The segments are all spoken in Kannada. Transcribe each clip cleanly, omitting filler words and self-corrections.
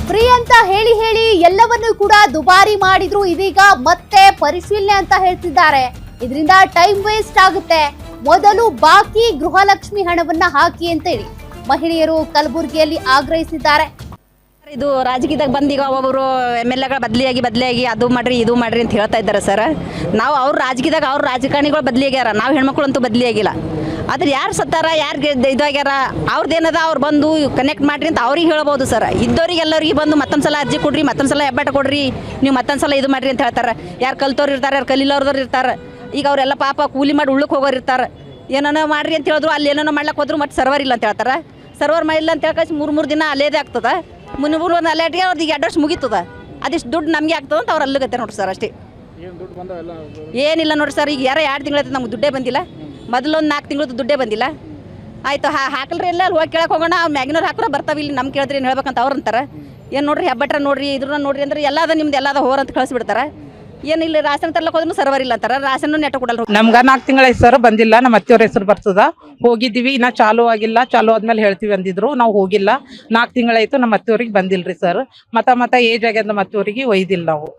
ಫ್ರೀ ಅಂತ ಹೇಳಿ ಹೇಳಿ ಎಲ್ಲವನ್ನೂ ಕೂಡ ದುಬಾರಿ ಮಾಡಿದ್ರು. ಇದೀಗ ಮತ್ತೆ ಪರಿಶೀಲನೆ ಅಂತ ಹೇಳ್ತಿದ್ದಾರೆ. ಇದರಿಂದ ಟೈಮ್ ವೇಸ್ಟ್ ಆಗುತ್ತೆ. ಮೊದಲು ಬಾಕಿ ಗೃಹಲಕ್ಷ್ಮಿ ಹಣವನ್ನ ಹಾಕಿ ಅಂತ ಹೇಳಿ ಮಹಿಳೆಯರು ಕಲಬುರಗಿಯಲ್ಲಿ ಆಗ್ರಹಿಸಿದ್ದಾರೆ. ಇದು ರಾಜಕೀಯದಾಗ ಬಂದೀಗ ಒಬ್ಬೊಬ್ಬರು MLAಗಳ ಬದಲಿಯಾಗಿ ಅದು ಮಾಡ್ರಿ ಇದು ಮಾಡ್ರಿ ಅಂತ ಹೇಳ್ತಾ ಇದ್ದಾರೆ ಸರ್. ನಾವು ಅವ್ರ ರಾಜಕೀಯದಾಗ ಅವ್ರ ರಾಜಕಾರಣಿಗಳು ಬದಲಿಯಾಗ್ಯಾರ, ನಾವು ಹೆಣ್ಮಕ್ಳು ಅಂತೂ ಬದಲಿಯಾಗಿಲ್ಲ. ಆದ್ರೆ ಯಾರು ಸತ್ತಾರ ಯಾರು ಇದಾಗ್ಯಾರ ಅವ್ರದ್ದೇನದ ಅವ್ರು ಬಂದು ಕನೆಕ್ಟ್ ಮಾಡ್ರಿ ಅಂತ ಅವ್ರಿಗೆ ಹೇಳ್ಬೋದು ಸರ್. ಇದ್ದವ್ರಿಗೆ ಎಲ್ಲರಿಗೆ ಬಂದು ಮತ್ತೊಂದು ಸಲ ಅರ್ಜಿ ಕೊಡ್ರಿ, ಮತ್ತೊಂದು ಸಲ ಹೆಬ್ಬಾಟ ಕೊಡ್ರಿ, ನೀವು ಮತ್ತೊಂದು ಸಲ ಇದು ಮಾಡ್ರಿ ಅಂತ ಹೇಳ್ತಾರೆ. ಯಾರು ಕಲ್ತವ್ರು ಇರ್ತಾರೆ, ಯಾರು ಕಲಿಲ್ಲವ್ರದವ್ರು ಇರ್ತಾರೆ. ಈಗ ಅವರೆಲ್ಲ ಪಾಪ ಕೂಲಿ ಮಾಡಿ ಉಳ್ಳಕ್ಕೆ ಹೋಗೋರು ಇರ್ತಾರೆ. ಏನೋ ಮಾಡ್ರಿ ಅಂತ ಹೇಳಿದ್ರು, ಅಲ್ಲಿ ಏನೇನೋ ಮಾಡ್ಲಕ್ಕೆ ಹೋದ್ರು ಮತ್ತೆ ಸರ್ವರ್ ಇಲ್ಲ ಅಂತ ಹೇಳ್ತಾರೆ. ಸರ್ವರ್ ಮಾಡಿಲ್ಲ ಅಂತ ಹೇಳ್ಕಿ ಮೂರು ದಿನ ಅಲ್ಲೇದೇ ಆಗ್ತದೆ. ಮುನ್ನೂರು ಒಂದು ಅಲ್ಲೇಟಿಗೆ ಅವ್ರದ್ದು ಈಗ 2 ವರ್ಷ ಮುಗೀತದ. ಅದಿಷ್ಟು ದುಡ್ಡು ನಮಗೆ ಆಗ್ತದೆ ಅಂತ ಅವ್ರು ಅಲ್ಲಿಗತ್ತೆ ನೋಡ್ರಿ ಸರ್. ಅಷ್ಟೇ, ಏನಿಲ್ಲ ನೋಡ್ರಿ ಸರ್. ಈಗ 2 ತಿಂಗಳಾಯ್ತು ನಮ್ಗೆ ದುಡ್ಡೇ ಬಂದಿಲ್ಲ. ಮೊದಲೊಂದು 4 ತಿಂಗಳದ್ದು ದುಡ್ಡೇ ಬಂದಿಲ್ಲ. ಆಯಿತು ಹಾಕಲ್ರಿ ಎಲ್ಲ ಅಲ್ಲಿ ಹೋಗಿ ಕೇಳಕ್ಕೆ ಹೋಗೋಣ. ಮ್ಯಾಗಿನವ್ರು ಹಾಕೋರು ಬರ್ತಾವೆ, ಇಲ್ಲಿ ನಮ್ಮ ಕೇಳಿದ್ರಿ ಏನು ಹೇಳ್ಬೇಕಂತ ಅವ್ರು ಅಂತಾರೆ. ಏನು ನೋಡ್ರಿ ಹೆಬ್ಬಟ್ರ ನೋಡ್ರಿ ಇದ್ರನ್ನ ನೋಡ್ರಿ ಅಂದ್ರೆ ಎಲ್ಲದ ನಿಮ್ದು ಎಲ್ಲದ ಹೋರ್ ಅಂತ ಕಳಿಸ್ಬಿಡ್ತಾರೆ. ಏನಿಲ್ಲ ರಾಶನ್ ತರ್ಲಕ್ಕೆ ಹೋದ್ರೂ ಸರ್ವರ್ ಇಲ್ಲ ಅಂತಾರೆ. ರಾಶನ್ ನೆಟ್ಟ ಕೊಡಲ್ಲ. ನಮ್ಗೆ 4 ತಿಂಗಳ ಸರ್ ಬಂದಿಲ್ಲ. ನಮ್ಮ ಅತ್ತೆಯವ್ರ ಹೆಸರು ಬರ್ತದ. ಹೋಗಿದ್ದೀವಿ, ಇನ್ನ ಚಾಲು ಆಗಿಲ್ಲ. ಚಾಲು ಆದ್ಮೇಲೆ ಹೇಳ್ತೀವಿ ಅಂದಿದ್ರು. ನಾವು ಹೋಗಿಲ್ಲ. 4 ತಿಂಗಳಾಯ್ತು. ನಮ್ಮ ಅತ್ತೆಯವ್ರಿಗೆ ಬಂದಿಲ್ರಿ ಸರ್. ಮತ್ತ ಏಜ್ ಆಗ್ಯದ. ನಮ್ಮ ಅತ್ತೆಯವ್ರಿಗೆ ಒಯ್ದಿಲ್ಲ ನಾವು.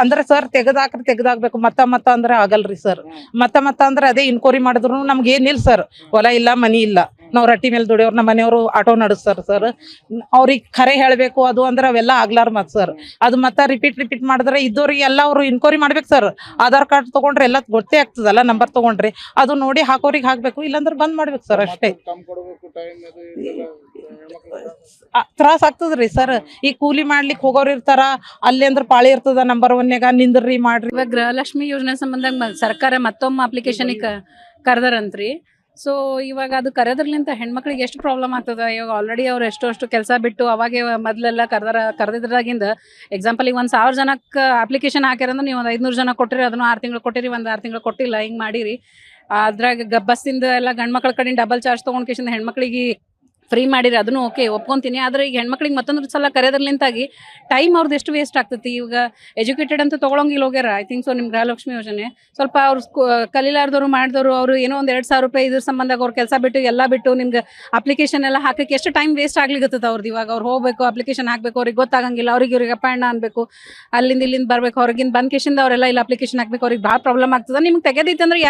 ಅಂದ್ರೆ ಸರ್ ತೆಗೆದಾಕ್ಬೇಕು. ಮತ್ತ ಅಂದ್ರೆ ಆಗಲ್ರಿ ಸರ್. ಮತ್ತ ಅಂದ್ರೆ ಅದೇ ಇನ್ಕ್ವೈರಿ ಮಾಡಿದ್ರು ನಮ್ಗೆ ಏನಿಲ್ಲ ಸರ್. ಹೊಲ ಇಲ್ಲ, ಮನಿ ಇಲ್ಲ. ನಾವು ರಟ್ಟಿ ಮೇಲೆ ದುಡಿಯೋರು. ನಮ್ಮ ಮನೆಯವರು ಆಟೋ ನಡೆಸ್ತಾರ ಸರ್. ಅವ್ರಿಗೆ ಖರೆ ಹೇಳಬೇಕು ಅದು ಅಂದ್ರೆ ಅವೆಲ್ಲ ಆಗ್ಲಾರ ಮತ್ ಸರ್. ಅದು ಮತ್ತೆ ರಿಪೀಟ್ ಮಾಡಿದ್ರೆ ಇದ್ದವ್ರಿಗೆ ಎಲ್ಲ ಅವರು ಇನ್ಕ್ವೈರಿ ಮಾಡ್ಬೇಕು ಸರ್. ಆಧಾರ್ ಕಾರ್ಡ್ ತಗೊಂಡ್ರೆ ಎಲ್ಲ ಗೊತ್ತೇ ಆಗ್ತದಲ್ಲ. ನಂಬರ್ ತಗೊಂಡ್ರಿ ಅದು ನೋಡಿ ಹಾಕೋರಿಗೆ ಹಾಕ್ಬೇಕು, ಇಲ್ಲಾಂದ್ರೆ ಬಂದ್ ಮಾಡ್ಬೇಕು ಸರ್. ಅಷ್ಟೇ. ತ್ರಾಸ ಆಗ್ತದ್ರಿ ಸರ್. ಈ ಕೂಲಿ ಮಾಡ್ಲಿಕ್ಕೆ ಹೋಗೋರು ಇರ್ತಾರ, ಅಲ್ಲಿ ಅಂದ್ರೆ ಪಾಳಿ ಇರ್ತದ. ನಂಬರ್ 1 ನಿಂದ್ರಿ ಮಾಡ್ರಿ. ಇವಾಗ ಗೃಹಲಕ್ಷ್ಮಿ ಯೋಜನೆ ಸಂಬಂಧ ಸರ್ಕಾರ ಮತ್ತೊಮ್ಮೆ ಅಪ್ಲಿಕೇಶನ್ ಕರೆದಾರಂತ್ರಿ. ಸೊ ಇವಾಗ ಅದು ಕರೆದ್ರಲಿಂತ ಹೆಣ್ಮಕ್ಳಿಗೆ ಎಷ್ಟು ಪ್ರಾಬ್ಲಮ್ ಆಗ್ತದ. ಇವಾಗ ಆಲ್ರೆಡಿ ಅವ್ರು ಎಷ್ಟು ಕೆಲಸ ಬಿಟ್ಟು ಅವಾಗೆ ಮೊದಲೆಲ್ಲ ಕರೆದಿದ್ರಾಗಿಂದ ಎಕ್ಸಾಂಪಲ್ ಈಗ 1000 ಜನಕ್ಕೆ ಅಪ್ಲಿಕೇಶನ್ ಹಾಕ್ಯಾರಂದ್ರೆ ನೀವು ಒಂದು 500 ಜನ ಕೊಟ್ಟಿರಿ, ಅದನ್ನು 6 ತಿಂಗಳು ಕೊಟ್ಟಿರಿ, ಒಂದು 6 ತಿಂಗಳು ಕೊಟ್ಟಿಲ್ಲ, ಹಿಂಗೆ ಮಾಡಿರಿ. ಅದ್ರಾಗ ಬಸ್ಸಿಂದ ಎಲ್ಲ ಗಂಡು ಮಕ್ಳ ಕಡೆಯಿಂದ ಡಬಲ್ ಚಾರ್ಜ್ ತೊಗೊಂಡು ಕೇಸಿಂದ ಹೆಣ್ಮಕ್ಳಿಗೆ ಫ್ರೀ ಮಾಡಿರಿ, ಅದನ್ನು ಓಕೆ ಒಪ್ಕೊಂತೀನಿ. ಆದರೆ ಈಗ ಹೆಣ್ಮಕ್ಳಿಗೆ ಮತ್ತೊಂದು ಸಲ ಕರೆಯೋದ್ರಲಿಂತಾಗಿ ಟೈಮ್ ಅವ್ರದ್ದು ಎಷ್ಟು ವೇಸ್ಟ್ ಆಗ್ತೈತಿ. ಇವಾಗ ಎಜುಕೇಟೆಡ್ ಅಂತ ತೊಗೊಳಂಗಿಲ್ಲ ಹೋಗ್ಯಾರ. ಐ ಥಿಂಕ್ ಸೊ ನಿಮ್ಮ ಗೃಹಲಕ್ಷ್ಮಿ ಯೋಜನೆ ಸ್ವಲ್ಪ ಅವ್ರು ಕಲೀಲಾರ್ದವ್ರು ಮಾಡಿದವರು ಅವರು ಏನೋ ಒಂದು 2000 ರೂಪಾಯಿ ಇದ್ರ ಸಂಬಂಧ ಅವ್ರು ಕೆಲಸ ಬಿಟ್ಟು ಎಲ್ಲ ಬಿಟ್ಟು ನಿಮ್ಗೆ ಅಪ್ಲಿಕೇಶನ್ ಎಲ್ಲ ಹಾಕಕ್ಕೆ ಎಷ್ಟು ಟೈಮ್ ವೇಸ್ಟ್ ಆಗ್ಲಿಕ್ಕತ್ತದ ಅವ್ರದ್ದು. ಇವಾಗ ಅವ್ರು ಹೋಗಬೇಕು, ಅಪ್ಲಿಕೇಶನ್ ಹಾಕಬೇಕು, ಅವ್ರಿಗೆ ಗೊತ್ತಾಗಂಗಿಲ್ಲ. ಇವ್ರಿಗೆ ಅಪಾಯಣ ಅನ್ಬೇಕು, ಅಲ್ಲಿಂದ ಇಲ್ಲಿಂದ ಬರಬೇಕು, ಹೊರಗಿಂದ ಬಂದ ಕೇಶಿಂದ ಅವರೆಲ್ಲ ಇಲ್ಲಿ ಅಪ್ಲಿಕೇಶನ್ ಹಾಕ್ಬೇಕು. ಅವ್ರಿಗೆ ಭಾಳ ಪ್ರಾಬ್ಲಮ್ ಆಗ್ತದೆ. ನಿಮ್ಗೆ ತೆಗೆದಿತ್ತು ಅಂದ್ರೆ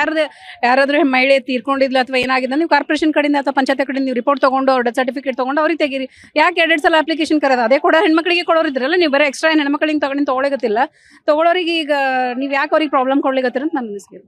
ಯಾರಾದ್ರೂ ಮಹಿಳೆ ತೀರ್ಕೊಂಡಿದ್ಲ ಅಥವಾ ಏನಾಗಿದೆ ನೀವು ಕಾರ್ಪೊರೇಷನ್ ಕಡೆಯಿಂದ ಅಥವಾ ಪಂಚಾಯತ್ ಕಡೆಯಿಂದ ನೀವು ರಿಪೋರ್ಟ್ ತೊಗೊಂಡು ಅವ್ರ ಸರ್ಟಿಫಿಕೇಟ್ ತೊಗೊಂಡು ಅವ್ರಿಗೆ ತೆಗೀರಿ. ಯಾಕೆ 2 ಸಲ ಅಪ್ಲಿಕೇಶನ್ ಕರೆದ ಅದೇ ಕೂಡ ಹೆಣ್ಮಕ್ಳಿಗೆ ಕೊಡೋರಿದ್ರಲ್ಲ, ನೀವು ಬರೀ ಎಕ್ಸ್ಟ್ರಾ ಹೆಣ್ಮಕ್ಳಿಗೆ ತೊಗೊಳೋರಿಗೆ ಈಗ ನೀವು ಯಾಕೆ ಅವ್ರಿಗೆ ಪ್ರಾಬ್ಲಮ್ ಕೊಡ್ಲಿಕ್ಕತ್ತೀರ ಅಂತ ನನ್ನ ಅನಿಸಿಕೆ.